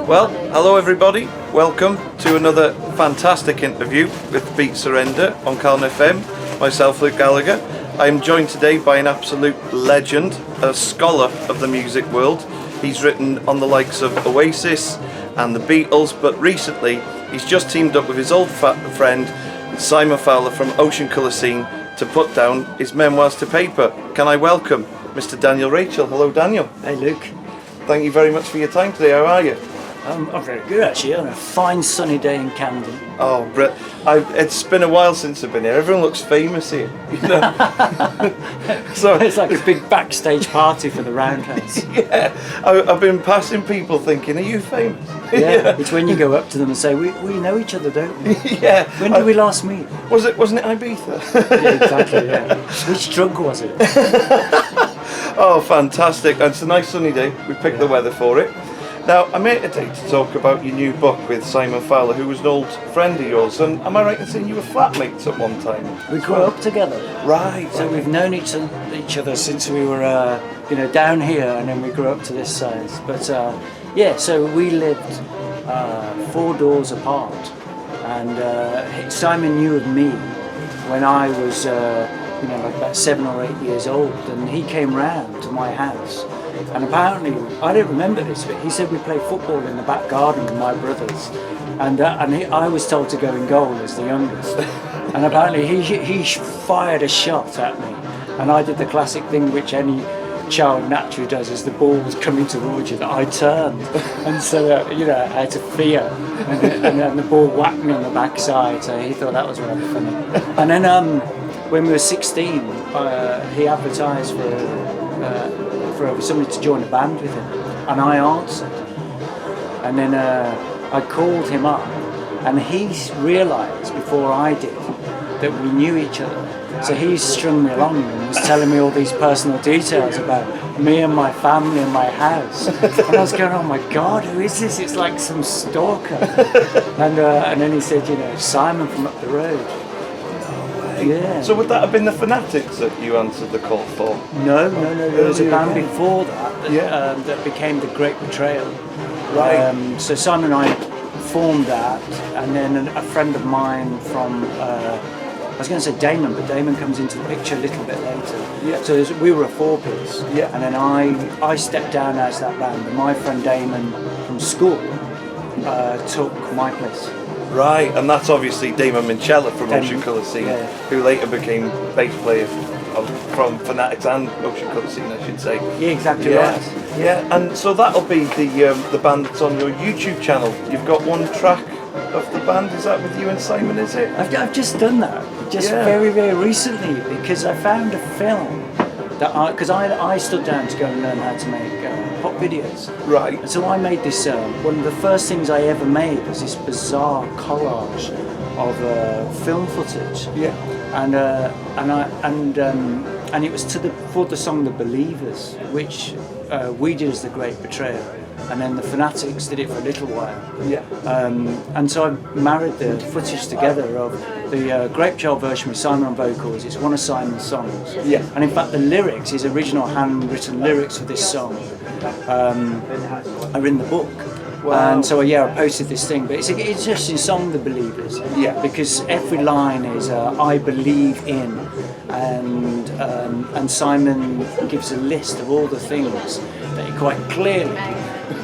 Well, hello everybody. Welcome to another fantastic interview with Beat Surrender on Calden FM. Myself, Luke Gallagher. I am joined today by an absolute legend, a scholar of the music world. He's written on the likes of Oasis and the Beatles, but recently he's just teamed up with his old friend Simon Fowler from Ocean Colour Scene to put down his memoirs to paper. Can I welcome Mr. Daniel Rachel? Hello, Daniel. Hey, Luke. Thank you very much for your time today. How are you? I'm very good, actually, on a fine sunny day in Camden. Oh, it's been a while since I've been here. Everyone looks famous here, you know. So it's like a big backstage party for the Roundhouse. Yeah, I've been passing people thinking, are you famous? Yeah, it's when you go up to them and say, we know each other, don't we? Yeah. When did we last meet? Wasn't it Ibiza? Yeah, exactly, yeah. Which drug was it? Oh, fantastic. And it's a nice sunny day. We picked the weather for it. Now, I'm here today to talk about your new book with Simon Fowler, who was an old friend of yours. And am I right in saying you were flatmates at one time? We grew up together. Right. So we've known each other since we were, down here, and then we grew up to this size. But so we lived 4 doors apart, and Simon knew of me when I was, like about 7 or 8 years old, and he came round to my house. And apparently, I don't remember this, but he said we played football in the back garden with my brothers, and I was told to go in goal as the youngest. And apparently he fired a shot at me, and I did the classic thing which any child naturally does, as the ball was coming towards you, that I turned, and so out of fear, and then the ball whacked me on the backside. So he thought that was rather funny. And then when we were 16, he advertised for somebody to join a band with him, and I answered, and then I called him up, and he realised before I did that we knew each other, so he strung me along and was telling me all these personal details about me and my family and my house, and I was going, oh my god, who is this? It's like some stalker. And then he said, Simon from up the road. Yeah. So would that have been the Fanatics that you answered the call for? No. There was a band before that that became the Great Betrayal. Right. So Simon and I formed that, and then a friend of mine from, I was going to say Damon, but Damon comes into the picture a little bit later. Yeah. So we were a 4-piece. Yeah. And then I stepped down as that band, and my friend Damon from school took my place. Right, and that's obviously Damon Minchella from Damon, Ocean Colour Scene, yeah. who later became bass player from Fanatics and Ocean Colour Scene, I should say. Yeah, exactly right. Yeah, and so that'll be the band that's on your YouTube channel. You've got one track of the band, is that with you and Simon, is it? I've just done that, very, very recently, because I found a film that because I stood down to go and learn how to make pop videos. Right. And so I made this, one of the first things I ever made was this bizarre collage of film footage. Yeah. And it was for the song The Believers, which we did as the Great Betrayal, and then the Fanatics did it for a little while. Yeah. And so I married the footage together of the Great Betrayal version with Simon on vocals. It's one of Simon's songs. Yeah. And in fact, the lyrics, his original handwritten lyrics for this song, are in the book. Wow. And so I posted this thing, but it's an interesting song, The Believers. Yeah. Because every line is I believe in, and Simon gives a list of all the things that he quite clearly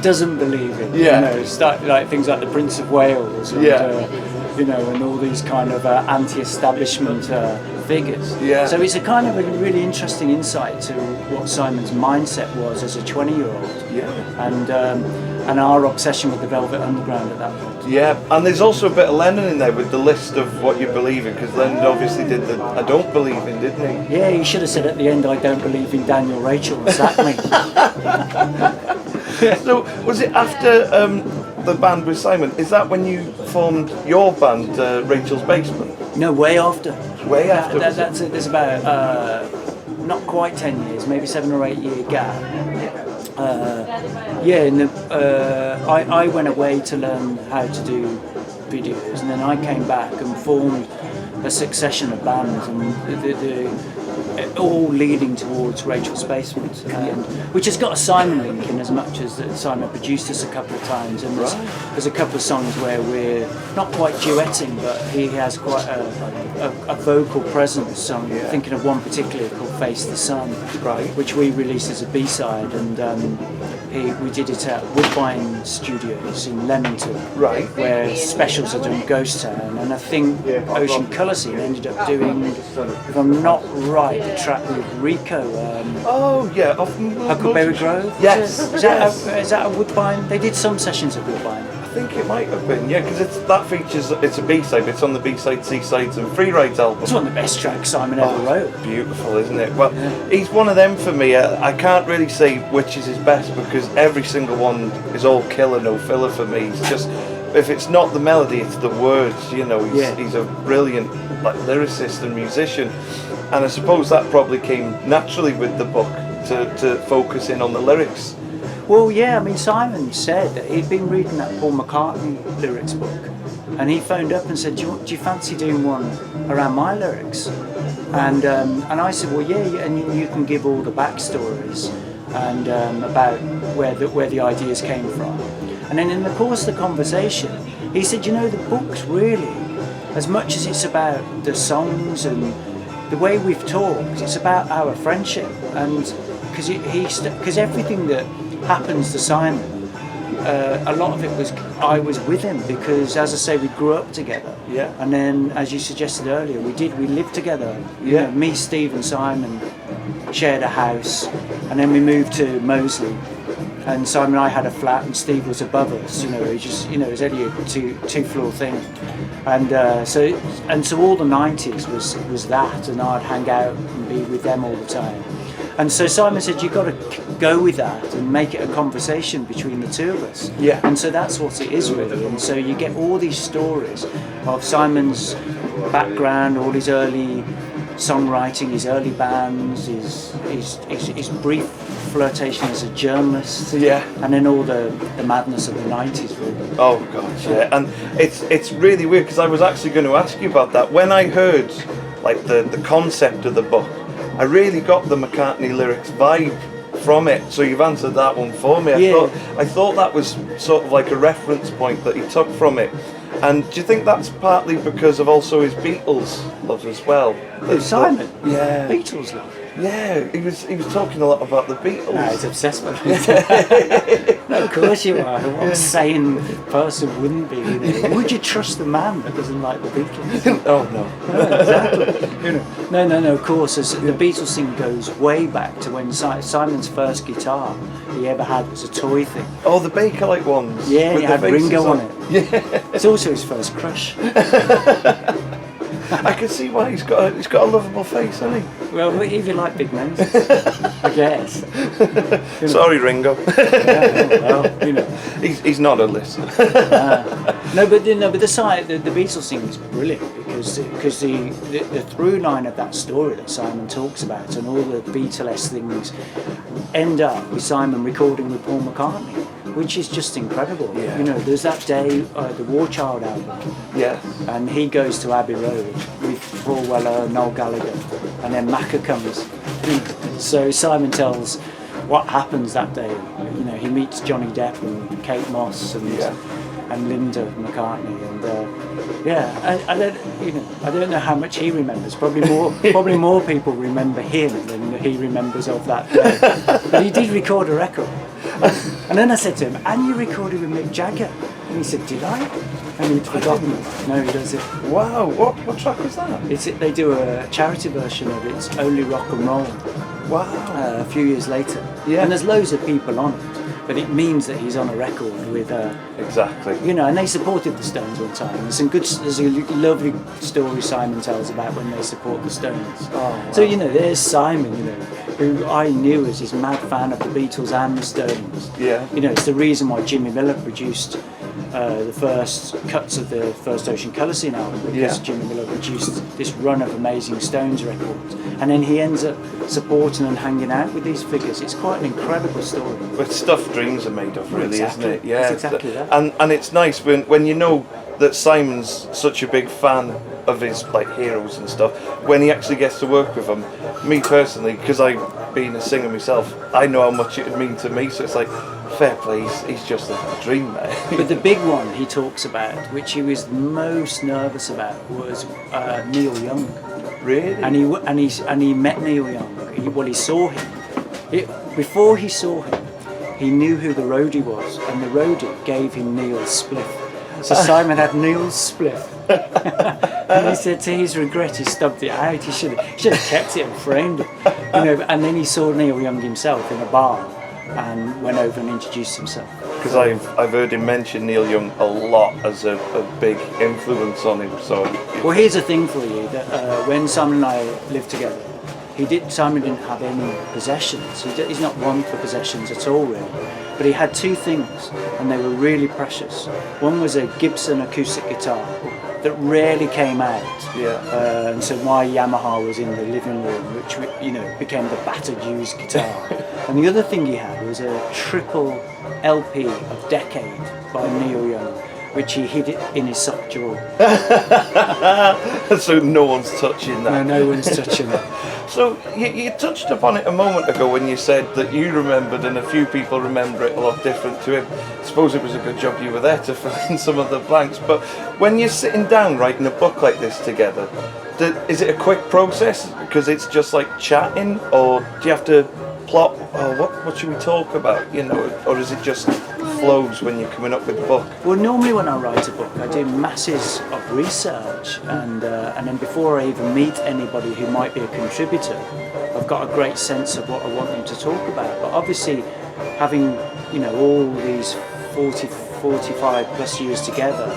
doesn't believe in. Yeah. It's like things like the Prince of Wales, and, and all these kind of anti-establishment figures. Yeah. So it's a kind of a really interesting insight to what Simon's mindset was as a 20-year-old. Yeah. And our obsession with the Velvet Underground at that point. Yeah, and there's also a bit of Lennon in there with the list of what you believe in, because Lennon obviously did the I don't believe in, didn't he? Yeah, he should have said at the end, I don't believe in Daniel Rachel, and sacked me. So was it after the band with Simon, is that when you formed your band, Rachel's Basement? No, way after. Way after? There's about not quite 10 years, maybe 7 or 8 year gap. I went away to learn how to do videos, and then I came back and formed a succession of bands, and all leading towards Rachel's Basement, which has got a Simon link in as much as that Simon produced us a couple of times, and there's a couple of songs where we're not quite duetting, but he has quite a vocal presence. So I'm thinking of one particularly called Face the Sun, which we released as a B-side, and we did it at Woodbine Studios in Leamington, where Specials are doing Ghost Town, and I think Ocean Colour Scene ended up doing, if I'm not right, the track with Rico. Huckleberry Grove. Yes. Is that a Woodbine? They did some sessions at Woodbine. I think it might have been, because it's a B-side, it's on the B-side, C-sides and Free Rides album. It's one of the best tracks Simon ever wrote. Beautiful, isn't it? Well, he's one of them for me. I can't really say which is his best because every single one is all killer, no filler for me. It's just, if it's not the melody, it's the words, he's a brilliant lyricist and musician. And I suppose that probably came naturally with the book to focus in on the lyrics. Well, Simon said that he'd been reading that Paul McCartney lyrics book, and he phoned up and said, do you fancy doing one around my lyrics? And I said, well, and you can give all the backstories and about where the ideas came from. And then in the course of the conversation, he said, the book's really, as much as it's about the songs and the way we've talked, it's about our friendship, and because everything that happens to Simon, a lot of it was I was with him, because as I say, we grew up together, and then as you suggested earlier, we lived together. Me, Steve and Simon shared a house, and then we moved to Moseley, and Simon and I had a flat and Steve was above us. It was only a two floor thing, and so all the 90s was that, and I'd hang out and be with them all the time. And so Simon said, you've got to go with that and make it a conversation between the two of us. And so that's what it is really. And so you get all these stories of Simon's background, all his early songwriting, his early bands, his brief flirtation as a journalist, and then all the madness of the 90s really. Oh gosh, and it's really weird, because I was actually going to ask you about that. When I heard the concept of the book, I really got the McCartney lyrics vibe from it, so you've answered that one for me. I thought that was sort of like a reference point that he took from it. And do you think that's partly because of also his Beatles love as well? Simon? Beatles love. Yeah, he was talking a lot about the Beatles. No, he's obsessed with it. No, of course you are. What sane person wouldn't be? Would you trust the man that doesn't like the Beatles? Oh no. No, exactly. No. Of course, the Beatles thing goes way back to when Simon's first guitar he ever had was a toy thing. Oh, the Bakelite ones. Yeah, he had Ringo on it. Yeah. It's also his first crush. I can see why he's got a lovable face, hasn't he? Well, if you like big names, I guess. Sorry, Ringo. Well, he's not a listener. No, but the Beatles thing is brilliant because the through line of that story that Simon talks about and all the Beatles things end up with Simon recording with Paul McCartney, which is just incredible. There's that day, the War Child album. Yes. And he goes to Abbey Road with Paul Weller, Noel Gallagher, and then Macca comes. So Simon tells what happens that day. He meets Johnny Depp and Kate Moss and Linda McCartney, and I don't know how much he remembers. Probably more people remember him than he remembers of that day. But he did record a record. And then I said to him, and you recorded with Mick Jagger? And he said, did I? And he'd forgotten. No, he does it. Wow, what track was that? They do a charity version of It's Only Rock and Roll. Wow. A few years later. Yeah. And there's loads of people on it, but it means that he's on a record with... Exactly. And they supported the Stones one time. There's a lovely story Simon tells about when they support the Stones. Oh, wow. So, there's Simon, who I knew as his mad fan of the Beatles and the Stones. Yeah. It's the reason why Jimmy Miller produced the first cuts of the first Ocean Colour Scene album, because Jimmy Miller produced this run of Amazing Stones records, and then he ends up supporting and hanging out with these figures. It's quite an incredible story. It's stuff dreams are made of, really, Exactly. isn't it? Yeah, It's exactly that. And it's nice when you know that Simon's such a big fan of his like heroes and stuff. When he actually gets to work with them, me personally, because I've been a singer myself, I know how much it would mean to me. So it's like, fair play, he's just a dream man. But the big one he talks about, which he was most nervous about, was Neil Young. Really? And he met Neil Young. He saw him. Before he saw him, he knew who the roadie was, and the roadie gave him Neil's spliff. So Simon had Neil's spliff. And he said to his regret he stubbed it out. He should have kept it and framed it. And then he saw Neil Young himself in a bar and went over and introduced himself. Because I've heard him mention Neil Young a lot as a big influence on him. So well, here's the thing for you, that when Simon and I lived together, Simon didn't have any possessions. He's not one for possessions at all, really. But he had two things, and they were really precious. One was a Gibson acoustic guitar that rarely came out. And so my Yamaha was in the living room, which became the battered used guitar. And the other thing he had was a triple LP of Decade by Neil Young, which he hid it in his sock drawer. So no one's touching that. No one's touching it. So you touched upon it a moment ago when you said that you remembered and a few people remember it a lot different to him. I suppose it was a good job you were there to fill in some of the blanks. But when you're sitting down writing a book like this together, is it a quick process? Because it's just like chatting, or do you have to plot? Oh, what should we talk about? Or is it just flows when you're coming up with the book? Well, normally when I write a book, I do masses of research, and then before I even meet anybody who might be a contributor, I've got a great sense of what I want them to talk about. But obviously, having all these 45 plus years together,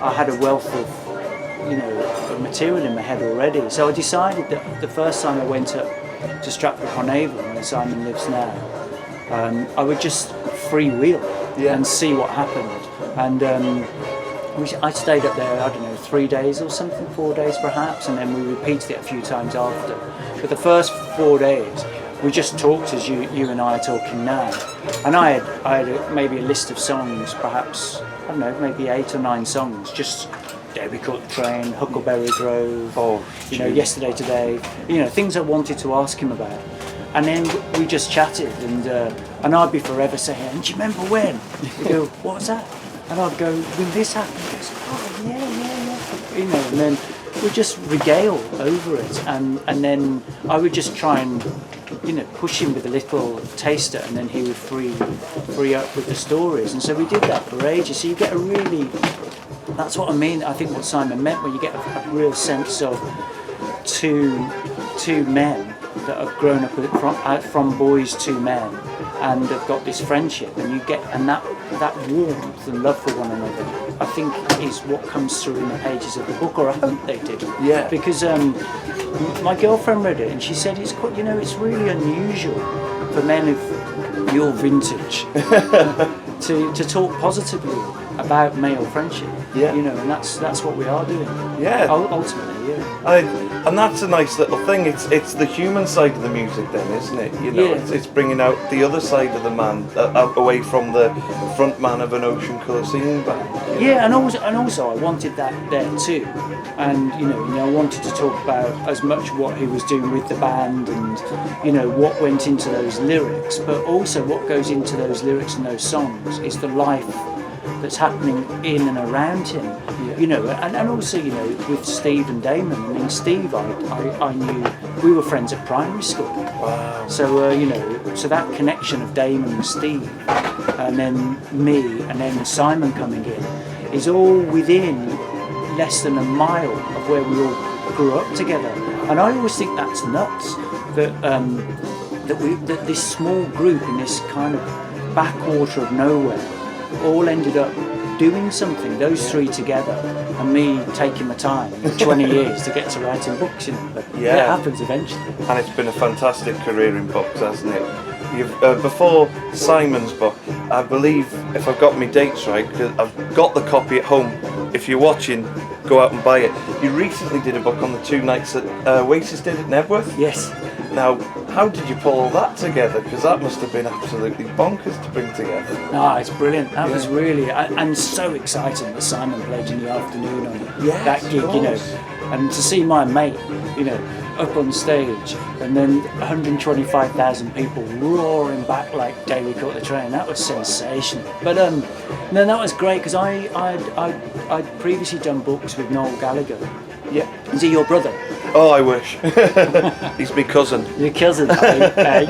I had a wealth of material in my head already. So I decided that the first time I went up to Stratford-upon-Avon, where Simon lives now, I would just freewheel and see what happened. And I stayed up there, 3 days or something, 4 days perhaps, and then we repeated it a few times after. But the first 4 days, we just talked as you and I are talking now. And I had maybe a list of songs, perhaps, maybe 8 or 9 songs, just Day We Caught the Train, Huckleberry Grove, Yesterday Today, things I wanted to ask him about. And then we just chatted, and I'd be forever saying, "Do you remember when?" He'd go, "What's that?" And I'd go, "When this happened." He goes, "Oh yeah." And then we'd just regale over it, and then I would just try and push him with a little taster, and then he would free up with the stories. And so we did that for ages. So you get that's what I mean. I think what Simon meant, when you get a real sense of two men that have grown up from boys to men, and have got this friendship, and that warmth and love for one another, I think is what comes through in the pages of the book, or I hope they do. Yeah. Because my girlfriend read it, and she said it's quite, it's really unusual for men of your vintage to talk positively about male friendship. Yeah. And that's what we are doing. Yeah. Ultimately, yeah. And that's a nice little thing. It's the human side of the music, then, isn't it? It's bringing out the other side of the man, away from the front man of an Ocean Colour Scene band. Yeah, and also I wanted that there too, and I wanted to talk about as much what he was doing with the band, and what went into those lyrics, but also what goes into those lyrics and those songs is the life that's happening in and around him. And also with Steve and Damon. I mean, Steve, I knew, we were friends at primary school. Wow. So so that connection of Damon and Steve, and then me, and then Simon coming in, is all within less than a mile of where we all grew up together. And I always think that's nuts, that this small group in this kind of backwater of nowhere all ended up doing something, those three together, and me taking my time, 20 years to get to writing books, but it happens eventually. And it's been a fantastic career in books, hasn't it? you've before Simon's book, I believe, if I've got my dates right, because I've got the copy at home. If you're watching, go out and buy it. You recently did a book on the 2 nights that Oasis did at Knebworth. Yes. Now, how did you pull all that together? Because that must have been absolutely bonkers to bring together. No, it's brilliant. That was really, and so exciting that Simon played in the afternoon on that gig, you know, and to see my mate, you know, up on stage, and then 125,000 people roaring back like Daily Caught the Train. That was sensational. But no, that was great because I'd previously done books with Noel Gallagher. Yeah. Is he your brother? Oh, I wish. He's my cousin. Your cousin, eh?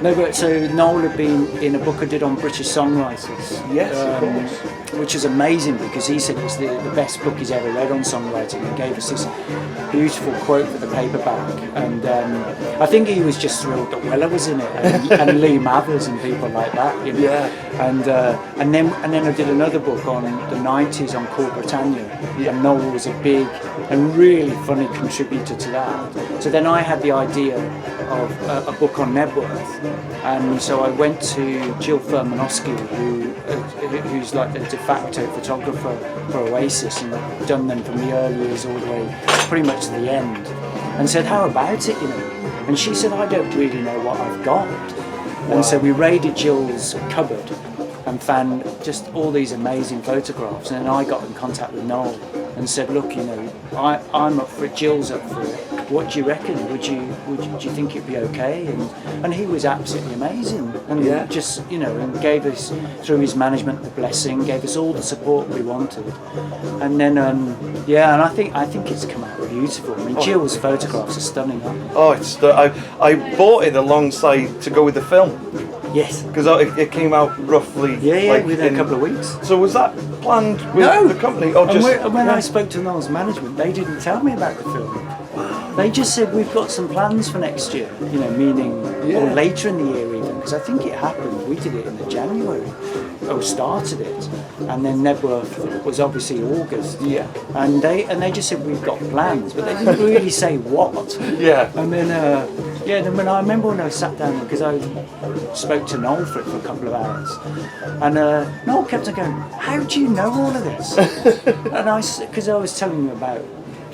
No, but so Noel had been in a book I did on British songwriters. Yes, of course. Which is amazing because he said it was the best book he's ever read on songwriting, and gave us this beautiful quote for the paperback. And I think he was just thrilled that Weller was in it, and Lee Mavers and people like that, you know. Yeah. And then I did another book on the 90s on Cool Britannia, and Noel was a big and really funny contributor to that. So then I had the idea of a book on Knebworth, and so I went to Jill Furmanowski, who's like the de facto photographer for Oasis, and I've done them from the early years all the way pretty much to the end, and said, how about it, you know? And she said, I don't really know what I've got. Wow. And so we raided Jill's cupboard and found just all these amazing photographs, and then I got in contact with Noel and said, look, you know, I'm up for it, Jill's up for it, what do you reckon, do you think it'd be okay? And he was absolutely amazing, and just, you know, and gave us, through his management, the blessing, gave us all the support we wanted. And then and I think it's come out beautiful. I mean, Jill's photographs are stunning, aren't they? Oh, it's I bought it alongside to go with the film. Yes. Because it came out roughly. Within a couple of weeks. So was that planned with the company? Or just, when I spoke to Noel's management, they didn't tell me about the film. They just said, we've got some plans for next year, you know, meaning, or later in the year even, because I think it happened, we did it in the January, or started it, and then Knebworth was obviously August. Yeah. And they just said, we've got plans, but they didn't really say what. Yeah. And then, then when I remember when I sat down, because I spoke to Noel for a couple of hours, and Noel kept on going, how do you know all of this? And because I was telling him about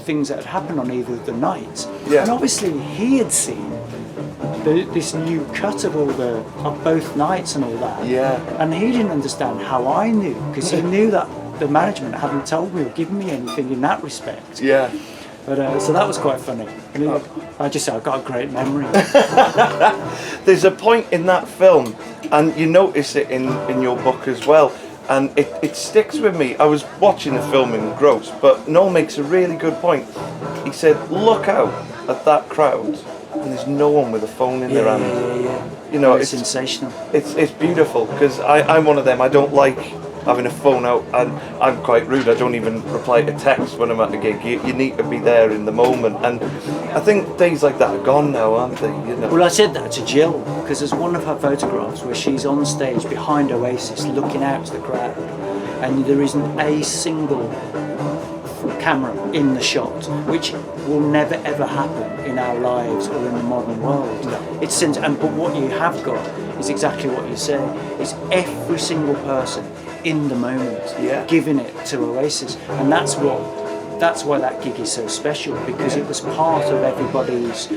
things that had happened on either of the nights, and obviously he had seen this new cut of both nights and all that, and he didn't understand how I knew, because he knew that the management hadn't told me or given me anything in that respect. But so that was quite funny. And I've got a great memory. There's a point in that film, and you notice it in your book as well, and it sticks with me. I was watching the film in Gross, but Noel makes a really good point. He said, look out at that crowd, and there's no one with a phone in their hand. You know, it's sensational. It's beautiful, because I'm one of them. I don't like having a phone out, and I'm quite rude. I don't even reply to text when I'm at a gig. You need to be there in the moment, and I think days like that are gone now, aren't they? You know? Well, I said that to Jill, because there's one of her photographs where she's on stage behind Oasis looking out to the crowd, and there isn't a single camera in the shot, which will never ever happen in our lives or in the modern world. But what you have got is exactly what you say. It's every single person in the moment, giving it to Oasis, and that's why that gig is so special, because it was part of everybody's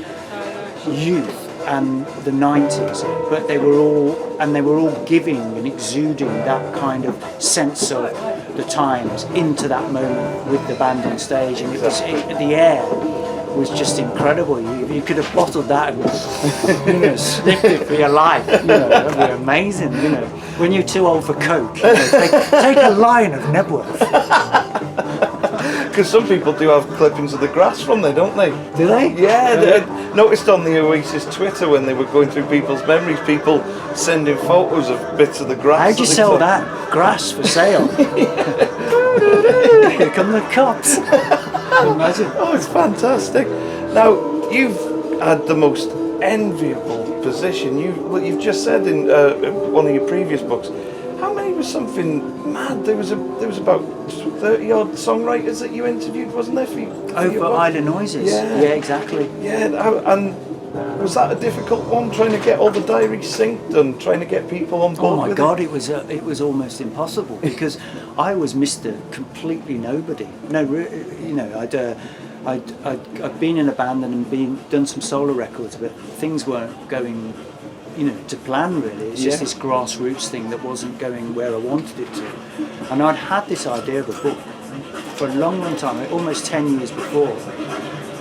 youth and the 90s, but they were all giving and exuding that kind of sense of the times into that moment with the band on stage, and the air was just incredible. You could have bottled that and sniffed it for your life. You know, that'd be amazing. You know, when you're too old for coke, take a line of Knebworth. Because some people do have clippings of the grass from there, don't they? Do they? Yeah, I noticed on the Oasis Twitter when they were going through people's memories, people sending photos of bits of the grass. How'd you sell that grass for sale? Here come the cops. Imagine. Oh, it's fantastic. Now, you've had the most enviable position. You've just said in one of your previous books, how many was something mad? There was about 30 odd songwriters that you interviewed, wasn't there? For Over Island Noises. Yeah, exactly. Yeah, and Was that a difficult one, trying to get all the diaries synced and trying to get people on board? Oh my with God, it was almost impossible because I was Mr. Completely Nobody. No, you know, I'd been in a band and done some solo records, but things weren't going, you know, to plan really. It's just this grassroots thing that wasn't going where I wanted it to. And I'd had this idea of a book for a long, long time, almost 10 years before.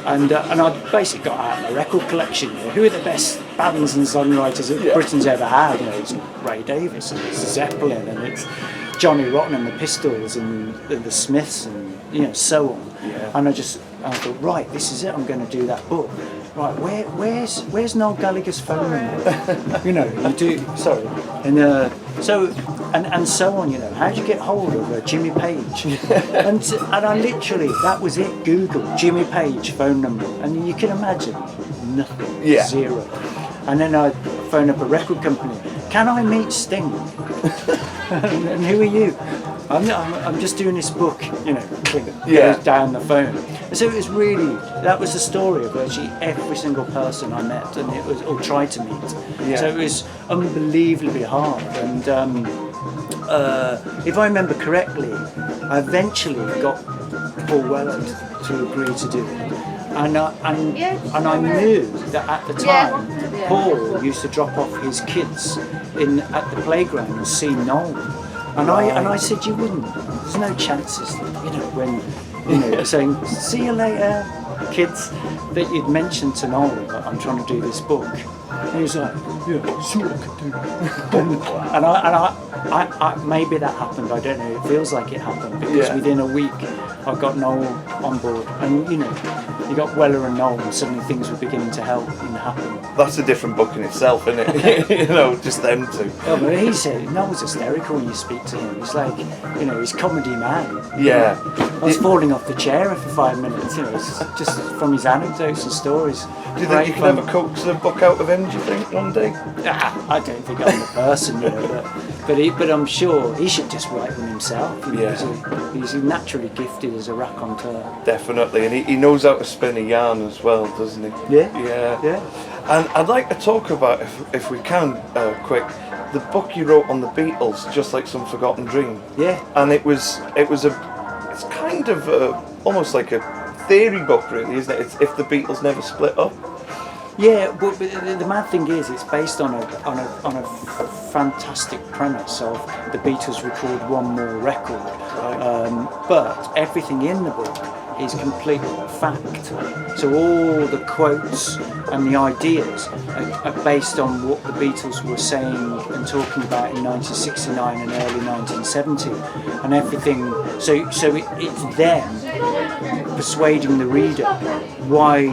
And I'd basically got out my record collection. You know, who are the best bands and songwriters that Britain's ever had? You know, it's Ray Davies and it's Zeppelin and it's Johnny Rotten and the Pistols and the Smiths and, you know, so on. Yeah. And I thought, right, this is it. I'm going to do that book. Right, where's Noel Gallagher's phone number? You know, you do. Sorry, and so on. You know, how do you get hold of Jimmy Page? and I literally, that was it. Google Jimmy Page phone number, and you can imagine nothing, zero. And then I phone up a record company. Can I meet Sting? and who are you? I'm just doing this book, you know, goes down the phone. And so it was really, that was the story of virtually every single person I met and it was, or tried to meet. Yeah. So it was unbelievably hard. And if I remember correctly, I eventually got Paul Weller to agree to do it. And I knew that at the time, Paul used to drop off his kids at the playground and see Noel. And I said, you wouldn't. There's no chances, you know, when, you know, saying, see you later, kids, that you'd mentioned to Noel that I'm trying to do this book. And he was like, yeah, sure I could do that. and I maybe that happened, I don't know, it feels like it happened, because within a week I got Noel on board. And, you know, you got Weller and Noel and suddenly things were beginning to help and happen. That's a different book in itself, isn't it? You know, just them two. Oh, but he said, Noel's hysterical when you speak to him. It's like, you know, he's comedy man. Yeah. I was falling off the chair for 5 minutes, you know, just from his anecdotes and stories. Do you think you can ever coax a book out of him, do you think, one day? I don't think I'm the person, you know, but I'm sure he should just write them himself. You know, he's naturally gifted as a raconteur. Definitely, and he knows how to spin a yarn as well, doesn't he? Yeah. And I'd like to talk about, if we can, quick, the book you wrote on the Beatles, Just Like Some Forgotten Dream. Yeah. And it's kind of almost like a theory book, really, isn't it? It's if the Beatles never split up. Yeah, but the mad thing is, it's based on a fantastic premise of the Beatles record one more record, but everything in the book is complete fact. So all the quotes and the ideas are based on what the Beatles were saying and talking about in 1969 and early 1970, and everything. So it's them persuading the reader why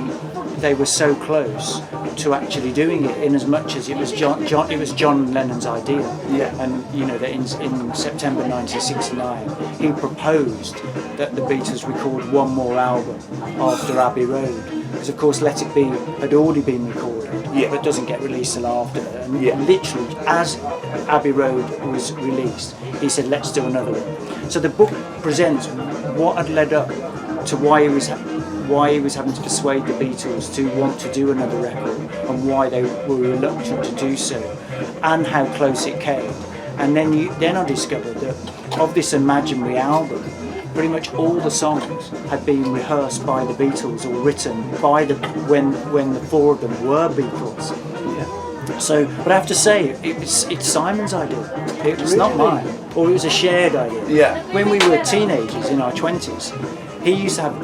they were so close to actually doing it, in as much as it was John Lennon's idea. Yeah. And you know that in September 1969 he proposed that the Beatles record one more album after Abbey Road, because of course Let It Be had already been recorded, but doesn't get released till after. And literally as Abbey Road was released, he said, let's do another one. So the book presents what had led up to why he was having to persuade the Beatles to want to do another record, and why they were reluctant to do so, and how close it came. And then I discovered that of this imaginary album, pretty much all the songs had been rehearsed by the Beatles or written by when the four of them were Beatles. Yeah. So, but I have to say, it's Simon's idea. It was not mine, or it was a shared idea. Yeah. When we were teenagers in our 20s. He used to have.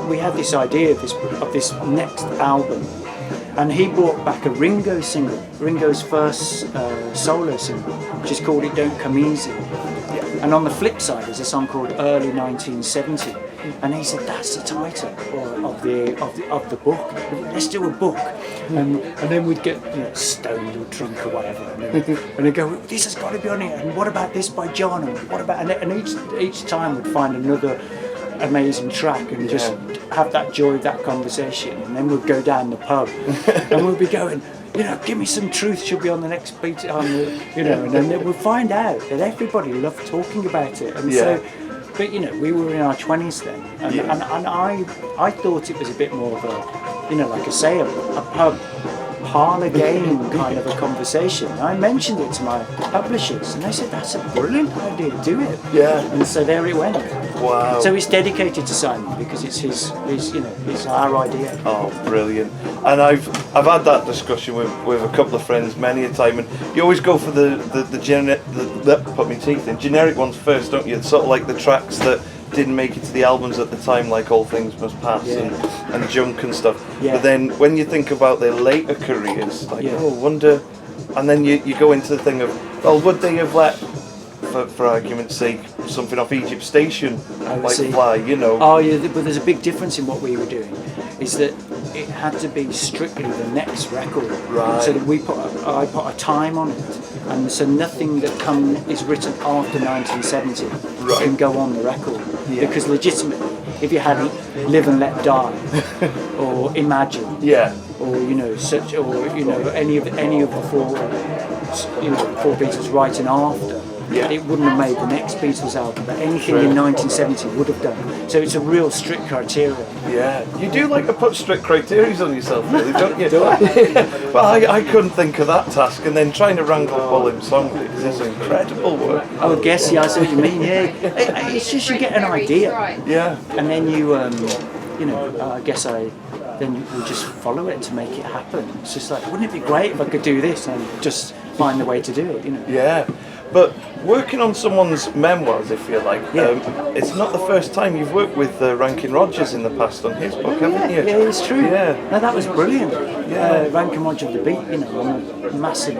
We had this idea of this next album, and he brought back a Ringo single, Ringo's first solo single, which is called "It Don't Come Easy." And on the flip side, there's a song called "Early 1970," and he said that's the title of the book. Let's do a book, and then we'd get stoned or drunk or whatever, and they'd go, this has got to be on it. And what about this by John? And what about and each time we'd find another amazing track and just have that joy of that conversation, and then we'd go down the pub and we'd be going, give me some truth should be on the next beat, and then we'll find out that everybody loved talking about it. And so, but we were in our 20s then, and I thought it was a bit more of like I say, a pub parlour game kind of a conversation. I mentioned it to my publishers and they said, that's a brilliant idea, do it. Yeah. And so there it went. Wow. So it's dedicated to Simon because it's his it's our idea. Oh, brilliant. And I've had that discussion with a couple of friends many a time, and you always go for the generic ones first, don't you? It's sort of like the tracks that didn't make it to the albums at the time, like All Things Must Pass and Junk and stuff. Yeah. But then when you think about their later careers, like, wonder, and then you go into the thing of, well, would they have let, for argument's sake, something off Egypt Station fly, Oh yeah, but there's a big difference in what we were doing, is that it had to be strictly the next record. Right. So that I put a time on it, and so nothing that is written after 1970 can go on the record. Yeah. Because legitimately, if you had Live and Let Die, or Imagine, or any of the four Beatles writing after. It wouldn't have made the next Beatles album, but anything in 1970 would have done. So it's a real strict criteria. Yeah, you do like to put strict criteria on yourself, really, don't you? Do I? Well, I couldn't think of that task, and then trying to wrangle all them songs, because it's incredible work. I would guess, I see what you mean. Yeah, it's just you get an idea. Yeah. And then you, then we just follow it to make it happen. It's just like, wouldn't it be great if I could do this and just find the way to do it, Yeah. But working on someone's memoirs, if you like, it's not the first time you've worked with Ranking Rogers in the past on his book, haven't you? Yeah, it's true. Yeah. No, that was brilliant. Yeah. Ranking Roger the Beat, I'm a massive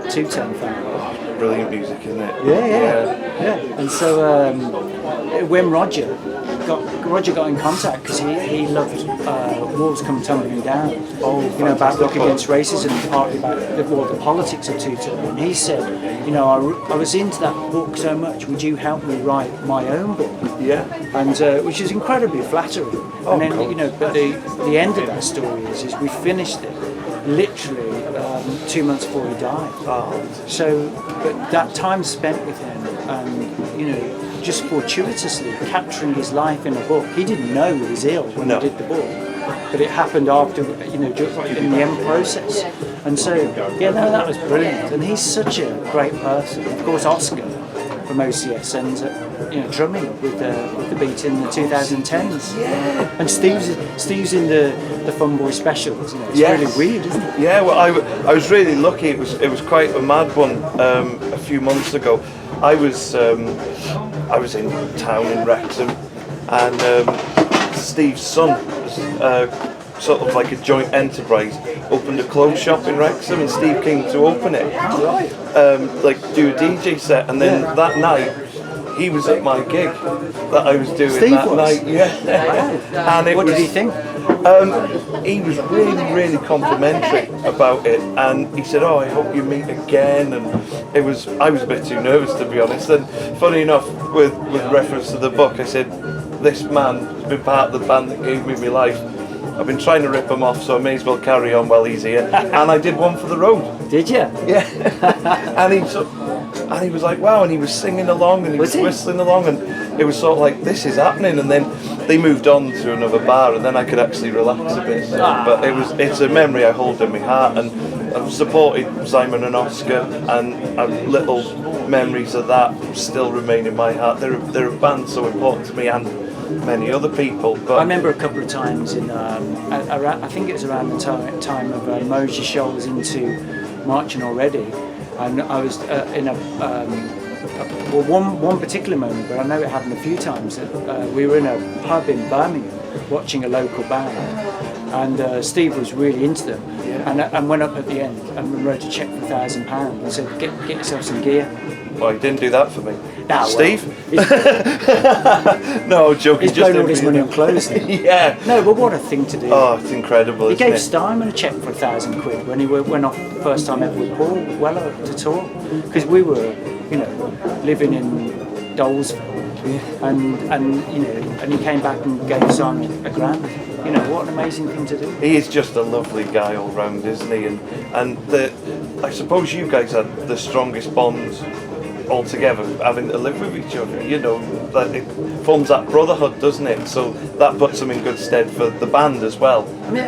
two-tone fan. Brilliant music, isn't it? Yeah. And so when Roger got in contact, because he loved Walls Come Tumbling Down, about Rock Against Racism, partly about the politics of two-tone. And he said, I was into that book so much, would you help me write my own book? Yeah. And which is incredibly flattering. And then, but the end of that story is we finished it literally 2 months before he died. Oh. So, but that time spent with him, and just fortuitously capturing his life in a book. He didn't know he was ill when he did the book, but it happened after, in the end process. And so, that was brilliant. And he's such a great person. Of course, Oscar from OCS ends up, drumming with the Beat in the 2010s. Yeah. And Steve's in the Fun Boy specials. It's really weird, isn't it? Yeah. Well, I was really lucky. It was quite a mad one a few months ago. I was in town in Wrexham, and Steve's son, sort of like a joint enterprise, opened a clothes shop in Wrexham, and Steve came to open it, do a DJ set, and then that night he was at my gig that I was doing Steve that was? night. Yeah. And What did he think? He was really, really complimentary about it, and he said, "Oh, I hope you meet again." And I was a bit too nervous, to be honest. And funny enough, with reference to the book, I said, "This man has been part of the band that gave me my life. I've been trying to rip him off, so I may as well carry on while he's here." And I did one for the road. Did you? Yeah. And he was like, wow, and he was singing along, and he was whistling along, and it was sort of like, this is happening. And then they moved on to another bar, and then I could actually relax a bit. But it's a memory I hold in my heart, and I've supported Simon and Oscar, and little memories of that still remain in my heart. They're a band so important to me and many other people. But I remember a couple of times in, I think it was around the time of Mosey Shoals into Marching Already, and I was in one particular moment, but I know it happened a few times, that we were in a pub in Birmingham watching a local band, and Steve was really into them, and went up at the end and wrote a cheque for £1,000 and said, get yourself some gear. Well, he didn't do that for me. Nah, Steve? Well, no, joking. He's blown all his money on clothes then. Yeah. No, but what a thing to do. Oh, it's incredible, He isn't gave it? Steinman a cheque for £1,000 when he went off the first time ever with Paul Weller to tour, because we were, living in Dolesville, and he came back and gave Simon £1,000. What an amazing thing to do. He is just a lovely guy all round, isn't he? And I suppose you guys had the strongest bonds all together, having to live with each other, you know, that it forms that brotherhood, doesn't it? So that puts them in good stead for the band as well. I mean,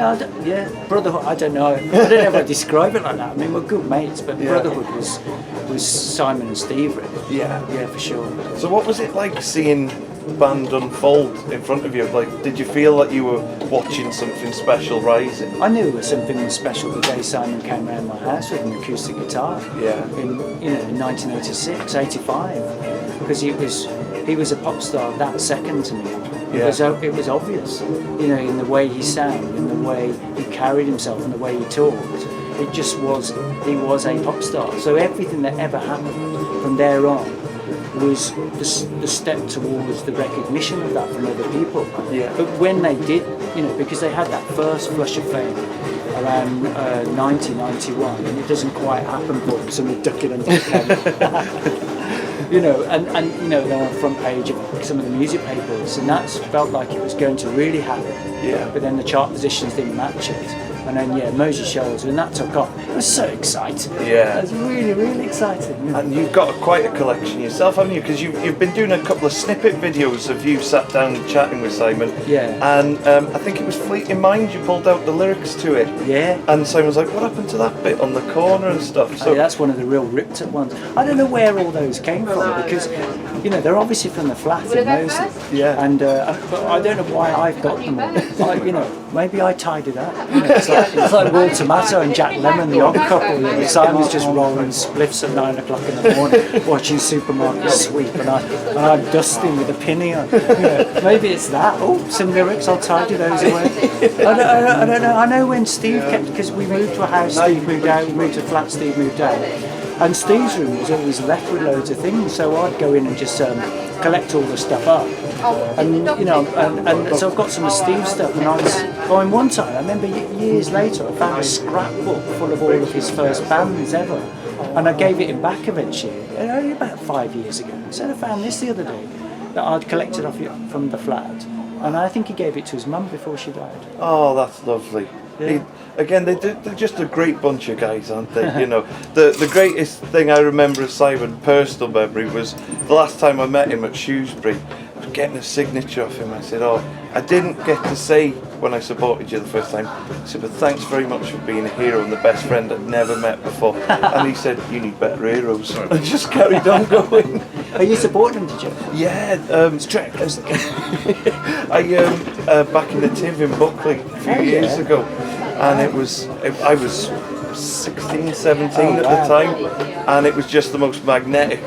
brotherhood. I don't know. I don't know if I describe it like that. I mean, we're good mates, but the brotherhood was Simon and Steve, really. Yeah, for sure. So what was it like seeing the band unfold in front of you? Like, did you feel like you were watching something special rising? I knew it was something special the day Simon came round my house with an acoustic guitar. Yeah. In 1986, 85, because he was a pop star that second to me. Yeah. It was obvious, you know, in the way he sang, in the way he carried himself, in the way he talked. It just was, he was a pop star. So everything that ever happened from there on was the step towards the recognition of that from other people. Yeah. But when they did, you know, because they had that first flush of fame around 1991, and it doesn't quite happen for them, somebody ducking under the camera. You know, and you know, they're on the front page of some of the music papers, and that felt like it was going to really happen. Yeah. But then the chart positions didn't match it. And then, Moses Shoals, when that took off, it was so exciting. Yeah. It was really, really exciting. You know? And you've got quite a collection yourself, haven't you? Because you've been doing a couple of snippet videos of you sat down chatting with Simon. Yeah. And I think it was Fleeting Mind, you pulled out the lyrics to it. Yeah. And Simon was like, what happened to that bit on the corner and stuff? So that's one of the real ripped up ones. I don't know where all those came from, because, you know, they're obviously from the flat in Moses. Yeah. And but I don't know why I've got them all. Like, you know, maybe I tied it up. You know, it's like Walter Matthau and Jack Lemmon, the odd couple. You know, Simon's just rolling spliffs at 9 o'clock in the morning, watching Supermarket Sweep, and I'm dusting with a pinny on. You know, maybe it's that. Oh, some lyrics, I'll tidy those away. I don't know. I know when Steve kept, because we moved to a house, Steve moved out, we moved to a flat, Steve moved out. And Steve's room was always left with loads of things, so I'd go in and just collect all the stuff up. And you know, and so I've got some of Steve's stuff. And I was going one time. I remember years later, I found a scrapbook full of all of his first bands ever, and I gave it him back eventually. Only about 5 years ago. So I found this the other day that I'd collected off from the flat, and I think he gave it to his mum before she died. Oh, that's lovely. Yeah. They're just a great bunch of guys, aren't they? You know, the greatest thing I remember of Simon, personal memory, was the last time I met him at Shrewsbury. I was getting a signature off him. I said, "Oh, I didn't get to say when I supported you the first time." I said, "But thanks very much for being a hero and the best friend I'd never met before." And he said, "You need better heroes." I just carried on going. Are you supporting him, did you? Yeah, back in the Tiv in Buckley a few years ago, and I was 16, 17 at the time, and it was just the most magnetic.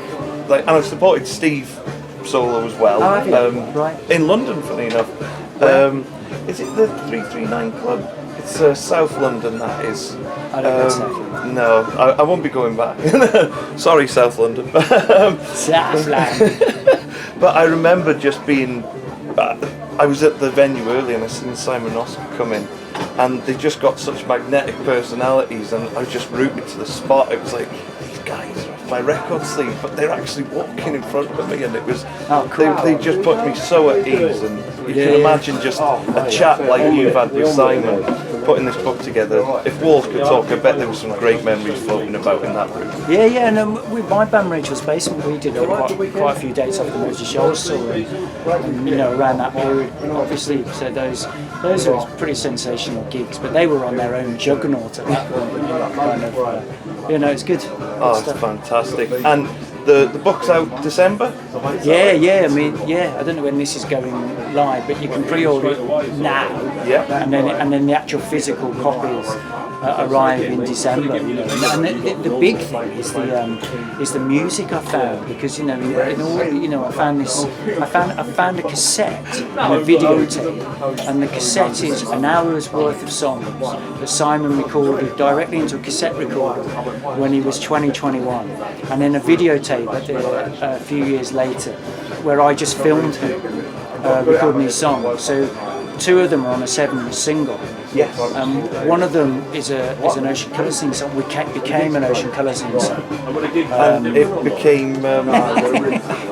And I supported Steve solo as well. Oh, have you? Right. In London, funny enough. Is it the 339 Club? It's South London, that is. I don't know South London. No, I won't be going back. Sorry, South London. South London. But I remember just being, I was at the venue early and I seen Simon and Oscar come in, and they just got such magnetic personalities, and I was just rooted to the spot. It was like, these guys are off my record sleeve, but they're actually walking in front of me, and it was, they just put me so at ease, and you can imagine just a chat like you've had with Simon, putting this book together. If walls could talk, I bet there were some great memories floating about in that room. Yeah, and with my band Rachel's Basement, we did quite a few dates off the Moses Shoals tour, and you know, around that period, obviously. So those were pretty sensational gigs, but they were on their own juggernaut at that point. You know, it's good. Oh, it's fantastic. And the book's out December? Yeah. I mean, I don't know when this is going live, but you can pre-order it now. Yeah. And then the actual physical copies arrive in December. You know, and the big thing is the music I found, because you know, I found a cassette and a videotape, and the cassette is an hour's worth of songs that Simon recorded directly into a cassette recorder when he was 21, and then a videotape a few years later where I just filmed him recording these songs. So 2 of them are on a 7-inch single. Yes. One of them is an Ocean Colour Scene song. We became an Ocean Colour Scene song. And it became...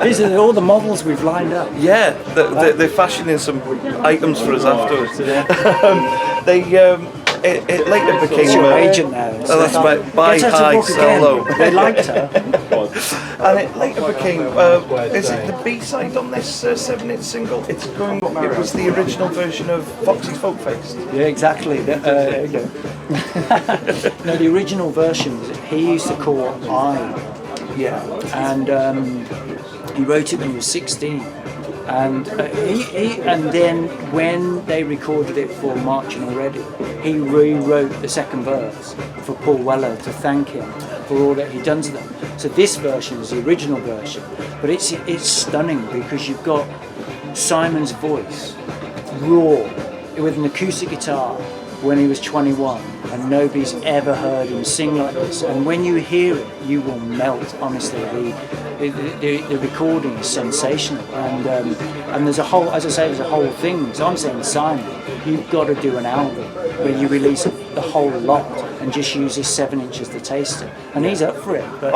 These are all the models we've lined up. Yeah, they're fashioning some items for us afterwards. it later became... It's your agent now. Oh, that's right. Buy Get her to high, book sell again. low. They liked her. And it later became, is it the B-side on this 7-inch single? It was the original version of Foxy's Folk Faced. Yeah, exactly. There you go. No, the original version was he used to call I. Yeah. And he wrote it when he was 16. And and then when they recorded it for Marching Already, he rewrote the second verse for Paul Weller to thank him for all that he'd done to them. So this version is the original version, but it's stunning because you've got Simon's voice, raw, with an acoustic guitar when he was 21, and nobody's ever heard him sing like this. And when you hear it, you will melt. Honestly, the recording is sensational, and there's a whole, as I say, there's a whole thing. So I'm saying, Simon, you've got to do an album where you release the whole lot and just use this 7-inch as the taster. And he's up for it. But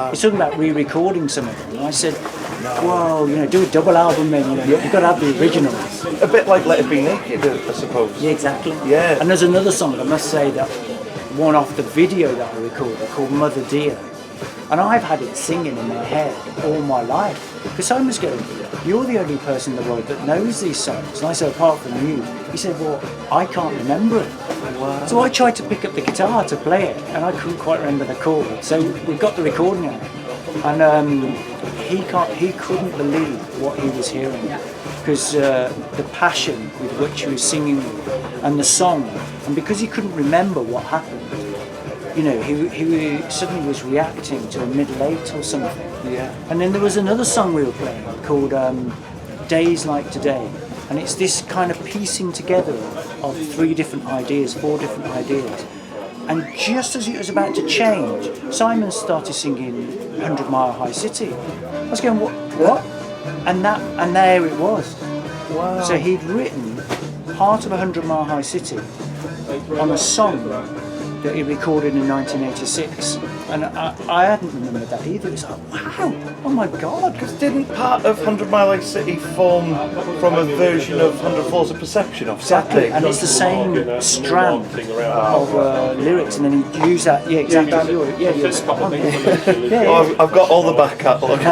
he's talking about re-recording some of them. And I said, whoa, do a double album then. You've got to have the originals. A bit like Let It Be Naked, I suppose. Yeah, exactly. Yeah. And there's another song, I must say, that one off the video that I recorded called Mother Dear. And I've had it singing in my head all my life. Because Simon's going, you're the only person in the world that knows these songs. And I said, apart from you. He said, well, I can't remember it. Wow. So I tried to pick up the guitar to play it, and I couldn't quite remember the chord. So we got the recording out. And he couldn't believe what he was hearing. Because the passion with which he was singing and the song, and because he couldn't remember what happened, he suddenly was reacting to a middle eight or something. Yeah. And then there was another song we were playing called Days Like Today, and it's this kind of piecing together of 4 different ideas. And just as it was about to change, Simon started singing 100 Mile High City. I was going, what? And there it was. Wow. So he'd written part of 100 Mile High City on a song that he recorded in 1986, and I hadn't remembered that either. It was like, wow, oh my God. Because didn't part of 100 Mile High City form from a version of 100 Floors of Perception off Exactly, Saturday? and it's the same strand of lyrics, and then he used that, exactly. You're spot on. I've got all the back catalogue.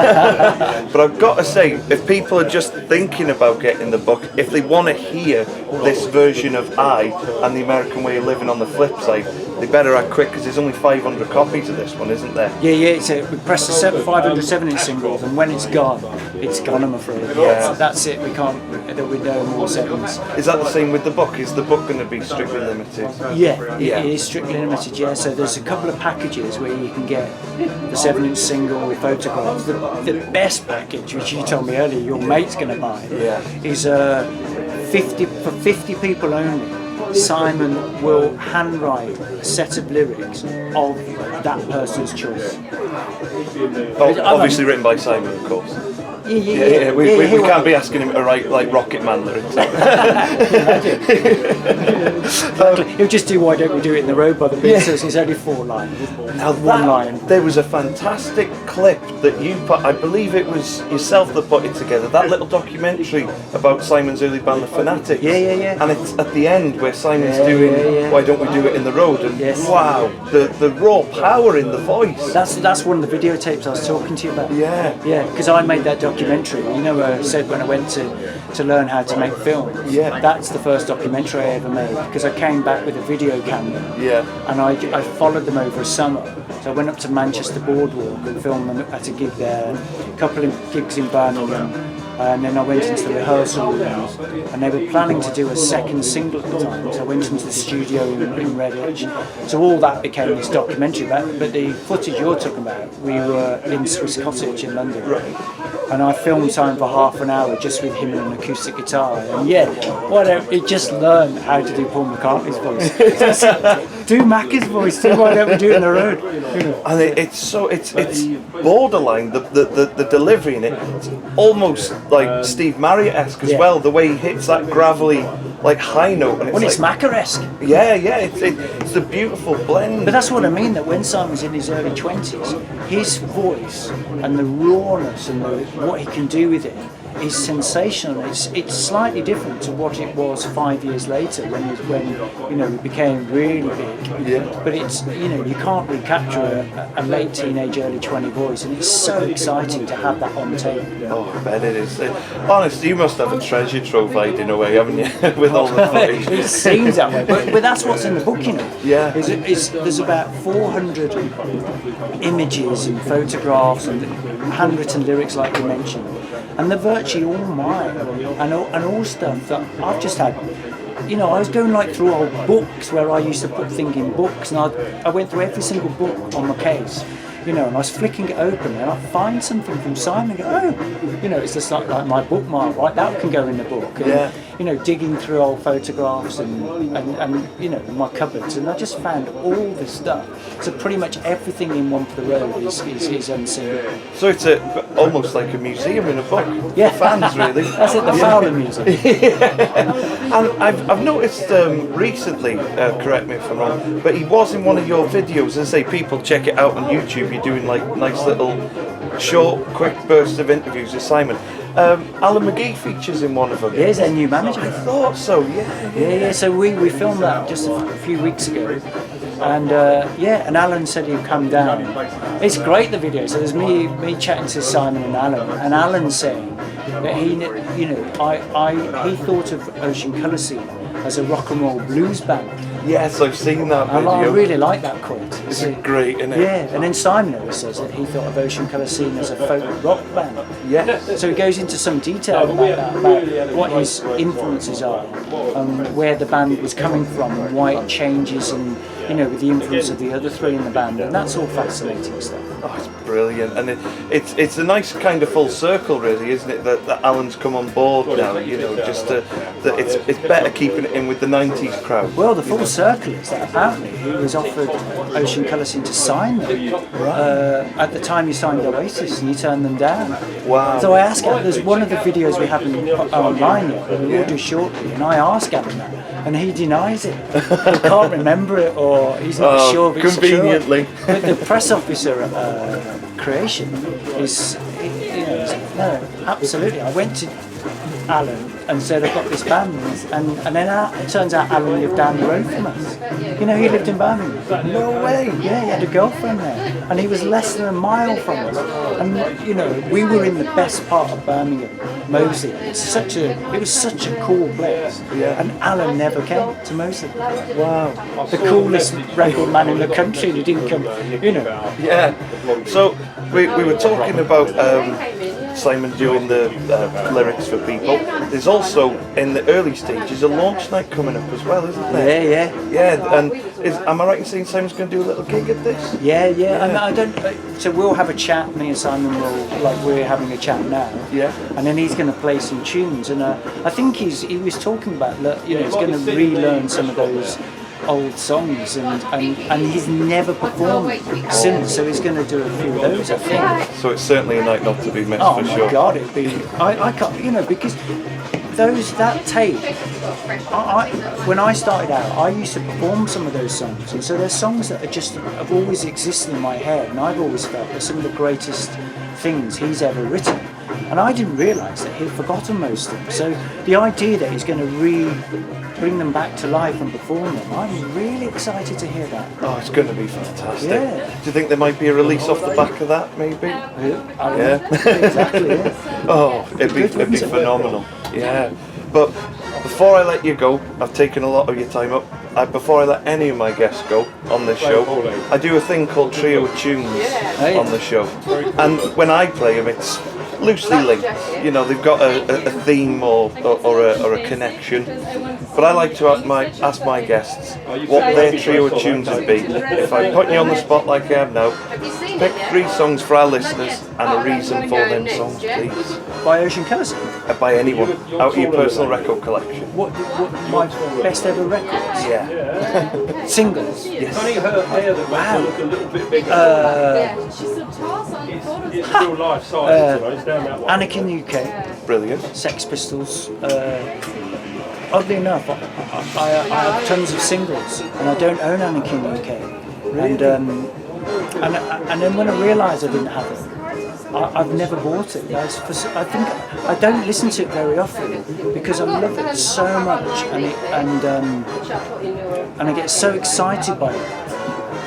But I've got to say, if people are just thinking about getting the book, if they want to hear this version of I and the American Way of Living on the flip side, they better act quick because there's only 500 copies of this one, isn't there? Yeah. We pressed the 507-inch singles, and when it's gone, I'm afraid. Yeah. That's it. We can't. There'll be no more seconds. Is that the same with the book? Is the book going to be strictly limited? Yeah. It is strictly limited. Yeah. So there's a couple of packages where you can get the 7-inch single with photographs. The best package, which you told me earlier, your mate's going to buy, is 50 people only. Simon will handwrite a set of lyrics of that person's choice. Obviously written by Simon, of course. Yeah. We can't be asking him to write like Rocket Man lyrics. Exactly. He'll just do Why Don't We Do It in the Road by the Beatles. It's only 4 lines. Now one line. There was a fantastic clip that you put, I believe it was yourself that put it together, that little documentary about Simon's early band, The Fanatics. Yeah. And it's at the end where Simon's doing Why Don't We Do It in the Road, and wow, the raw power in the voice. That's one of the videotapes I was talking to you about. Yeah, because I made that documentary. I said when I went to learn how to make film. Yeah. That's the first documentary I ever made, because I came back with a video camera. Yeah. And I followed them over a summer. So I went up to Manchester Boardwalk and filmed them at a gig there, a couple of gigs in Birmingham, and then I went into the rehearsal rooms, and they were planning to do a second single at the time. So I went into the studio in Redditch. So all that became this documentary. But the footage you're talking about, we were in Swiss Cottage in London. Right. And I filmed time for half an hour just with him and an acoustic guitar. And it just learned how to do Paul McCartney's voice. Do Mackie's voice, why don't we do it in the road? And it's borderline, the delivery in it, it's almost like Steve Marriott-esque as well, the way he hits that gravelly high note. And it's Macker-esque. Yeah, it's a beautiful blend. But that's what I mean, that when Simon's in his early 20s, his voice and the rawness and what he can do with it is sensational. It's slightly different to what it was 5 years later when you know it became really big. Yeah. But it's, you know, you can't recapture a late teenage, early 20 voice, and it's so exciting to have that on tape. Oh, I bet it is. Honestly, you must have a treasure trove hiding away, haven't you? With all the footage. It seems that way, but that's what's in the book, you know. Yeah. There's about 400 images and photographs and handwritten lyrics, like you mentioned, and they're virtually all mine, and all stuff that I've just had. You know, I was going like through old books where I used to put things in books, and I went through every single book on my case. You know, and I was flicking it open, and I find something from Simon. And go, oh, you know, it's just like my bookmark, right? That can go in the book. And, yeah. You know, digging through old photographs and you know, my cupboards, and I just found all this stuff. So pretty much everything in One for the Road is unseen. So it's almost like a museum in a book. Yeah. For fans, really. That's at the Fowler Museum. And I've noticed recently, correct me if I'm wrong, but he was in one of your videos. As I say, people check it out on YouTube. You're doing like nice little short, quick bursts of interviews with Simon. Alan McGee features in one of them. Yeah, he's our new manager. I thought so, yeah. Yeah. So we filmed that just a few weeks ago, and and Alan said he'd come down. It's great, the video. So there's me chatting to Simon and Alan saying that he thought of Ocean Colour Scene as a rock and roll blues band. Yes, I've seen that video. I really like that quote. It's great, isn't it? Yeah, and then Simon always says that he thought of Ocean Colour Scene as a folk rock band. Yeah. So he goes into some detail about that, about what his influences are, where the band was coming from, and why it changes, and you know, with the influence of the other three in the band, and that's all fascinating stuff. Oh, it's brilliant, and it's a nice kind of full circle, really, isn't it? That Alan's come on board now. You know, just that it's better keeping it in with the '90s crowd. Well, the full circle is that apparently he was offered Ocean Colour Scene to sign them. At the time he signed Oasis, and he turned them down. Wow. So I asked him, there's one of the videos we haven't put online yet, but we will do shortly, and I asked Gavin that, and he denies it. He can't remember it, or he's not sure. But conveniently. But the press officer at Creation is, you know, he's like, no, absolutely. I went to Alan and said, I've got this band, and then it turns out Alan lived down the road from us. You know, he lived in Birmingham. No way. Yeah, he had a girlfriend there, and he was less than a mile from us. And you know, we were in the best part of Birmingham, Moseley. It was such a cool place. Yeah. And Alan never came to Moseley. Wow. The coolest record man in the country, and he didn't come. You know. Yeah. So we were talking about Simon doing the lyrics for people. There's also, in the early stages, a launch night coming up as well, isn't there? Yeah. Yeah, and am I right in saying Simon's going to do a little gig at this? Yeah. I don't. So we'll have a chat. Me and Simon will, like we're having a chat now. Yeah. And then he's going to play some tunes, and I think he was talking about, you know, he's going to relearn some of those old songs, and he's never performed since, so he's going to do a few of those, I think. So it's certainly a night not to be missed, for sure. Oh my God, it'd be. I can't, you know, because that tape. When I started out, I used to perform some of those songs, and so there's songs that have always existed in my head, and I've always felt they're some of the greatest things he's ever written. And I didn't realise that he'd forgotten most of them. So the idea that he's going to bring them back to life and perform them, I'm really excited to hear that. Oh, it's going to be fantastic. Yeah. Do you think there might be a release off the back of that, maybe? Yeah. Exactly, yeah. Oh, it'd be phenomenal. Yeah. But before I let you go, I've taken a lot of your time up. Before I let any of my guests go on this show, I do a thing called Trio of Tunes on the show. And when I play them, it's loosely linked. You know, they've got a theme or a connection. But I like to ask my guests what their trio of tunes would be. If I'm putting you on the spot like I am now, pick 3 songs for our listeners and a reason for them songs, please. By Ocean Colour Scene? By anyone, out of your personal record collection. What my best ever records? Yeah. Singles? Yes. Only her hair that Wow. makes her look a little bit bigger. It's real life size, it's down that one. Anakin UK, Brilliant. Sex Pistols. Oddly enough, I have tons of singles, and I don't own Anakin UK. And then when I realised I didn't have them, I've never bought it. I think I don't listen to it very often because I love it so much, and I get so excited by it.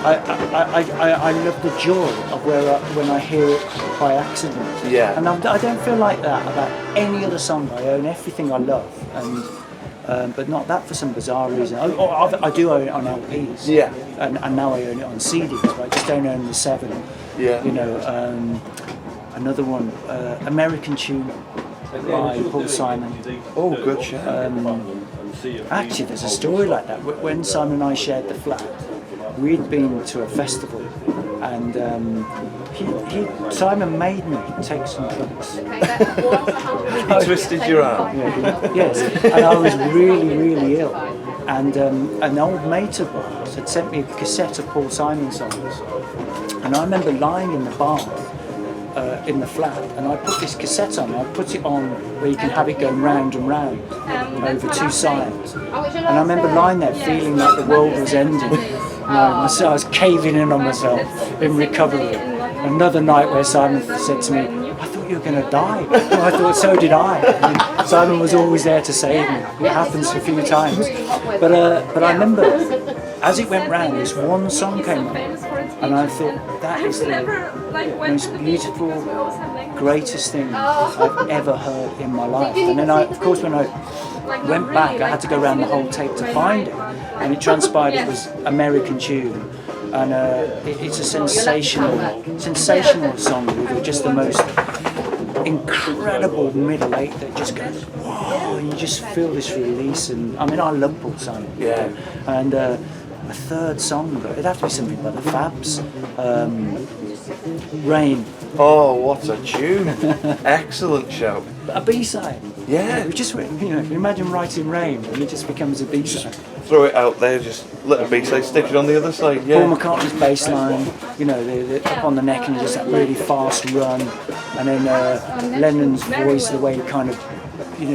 I love the joy of when I hear it by accident. Yeah. And I don't feel like that about any other song. I own everything I love, and but not that for some bizarre reason. I do own it on LPs. Yeah. And now I own it on CDs, but I just don't own the 7. Yeah. You know, another one, American Tune by Paul Simon. Oh, good show. Actually, there's a story like that. When Simon and I shared the flat, we'd been to a festival, and Simon made me take some drugs. He twisted your arm. Yes, and I was really, really ill. And an old mate of mine had sent me a cassette of Paul Simon songs, and I remember lying in the bath in the flat, and I put this cassette on. I put it on where you can have it going round and round over 2 sides. And I remember lying there feeling like the world was ending. I was caving in on myself in recovery. Another night where Simon said to me, "I thought you were going to die." Well, I thought so did I. And Simon was always there to save me. It happens a few times. But I remember as it went round, this one song came on, and I thought that is the most beautiful, greatest thing I've ever heard in my life. And then of course when I went back, I had to go around the whole tape to find it, and it transpired it was American Tune, and it's a sensational song with just the most incredible middle 8 that just goes whoa, and you just feel this release. And I mean, I love Paul Simon. Yeah. And a third song, but it'd have to be something by the Fabs. Rain. Oh, what a tune! Excellent show. A B-side. Yeah. We just, imagine writing Rain and it just becomes a B-side. Throw it out there, just little B-side, stick it on the other side. Yeah. Paul McCartney's bass line, the up on the neck, and just that really fast run, and then Lennon's voice, the way he kind of,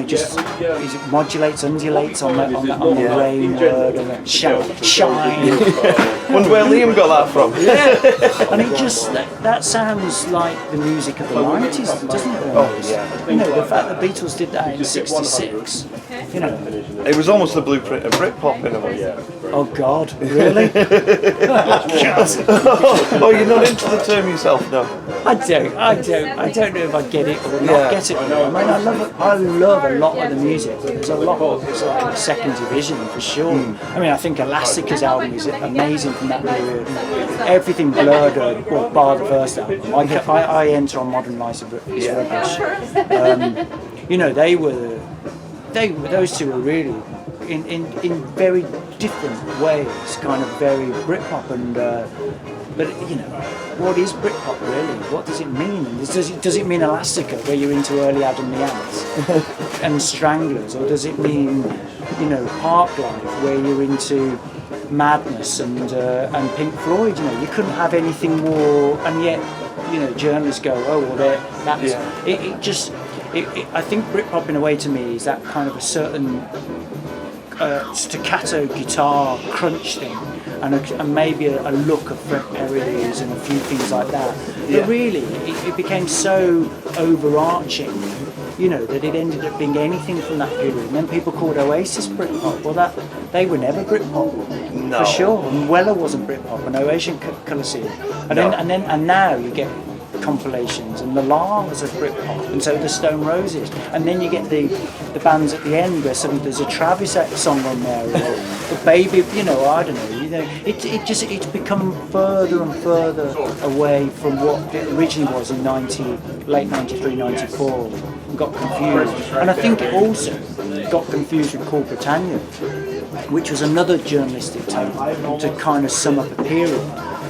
just it modulates, undulates on the rain word, and the shine. Wonder where Liam got that from. Yeah, and it just that sounds like the music of the 90s, doesn't it? Oh yeah. The fact that Beatles did that in '66. It was almost the blueprint of Britpop in a way. Oh God, really? Oh, you're not into the term yourself, no? I don't know if I get it or not get it. I mean, I love a lot of the music, but there's a lot of it's like second division for sure. I mean, I think Elastic's album is amazing from that period. Everything Blurred, well, bar the first album. I enter on Modern Life is rubbish. Those two were really in very different ways, kind of very Britpop, and but what is Britpop really? What does it mean? Does it mean Elastica, where you're into early Adam the Ants and Stranglers, or does it mean Parklife, where you're into Madness and Pink Floyd? You couldn't have anything more, and yet journalists go, oh well, that's I think Britpop in a way to me is that kind of a certain staccato guitar crunch thing, and maybe a look of Fred Perry's and a few things like that. But really, it became so overarching, that it ended up being anything from that period. And then people called Oasis Britpop. Well, they were never Britpop, for sure. And Weller wasn't Britpop, and Ocean Colour Scene. And now you get compilations, and the La's of Britpop, and so the Stone Roses, and then you get the bands at the end where suddenly there's a Travis song on there, or the Baby, I don't know, it's become further and further away from what it originally was in late 93, 94, and got confused. And I think it also got confused with Cool Britannia, which was another journalistic term to kind of sum up a period.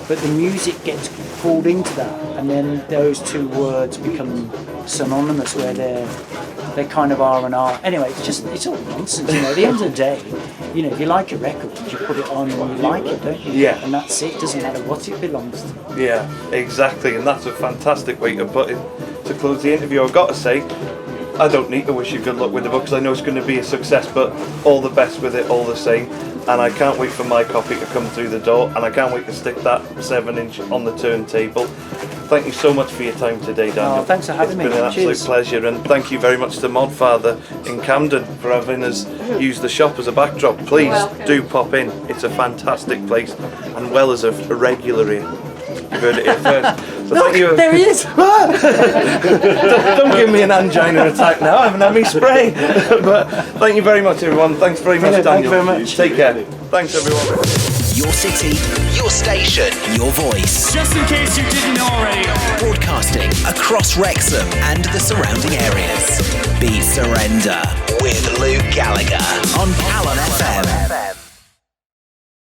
But the music gets pulled into that, and then those two words become synonymous, where they kind of are and are. Anyway, it's all nonsense. At the end of the day, if you like a record, you put it on and you like it, don't you? Yeah. And that's it. Doesn't matter what it belongs to. Yeah, exactly. And that's a fantastic way to put it. To close the interview, I've got to say, I don't need to wish you good luck with the book, because I know it's going to be a success, but all the best with it all the same. And I can't wait for my copy to come through the door, and I can't wait to stick that 7-inch on the turntable. thank you so much for your time today, Daniel. Oh, thanks for having me. It's been an absolute Cheers. pleasure, and thank you very much to Modfather in Camden for having us use the shop as a backdrop. Please do pop in. It's a fantastic place, and well as a regular here. You've heard it here first. So Look, thank you. there he is! Don't give me an angina attack now. I haven't had me spray. But thank you very much, everyone. Thanks very much, Brilliant, Daniel. thank you very much. Take care. Thanks, everyone. Your city, your station, your voice. Just in case you didn't already. Broadcasting across Wrexham and the surrounding areas. Beat Surrender with Luke Gallagher on Calon FM.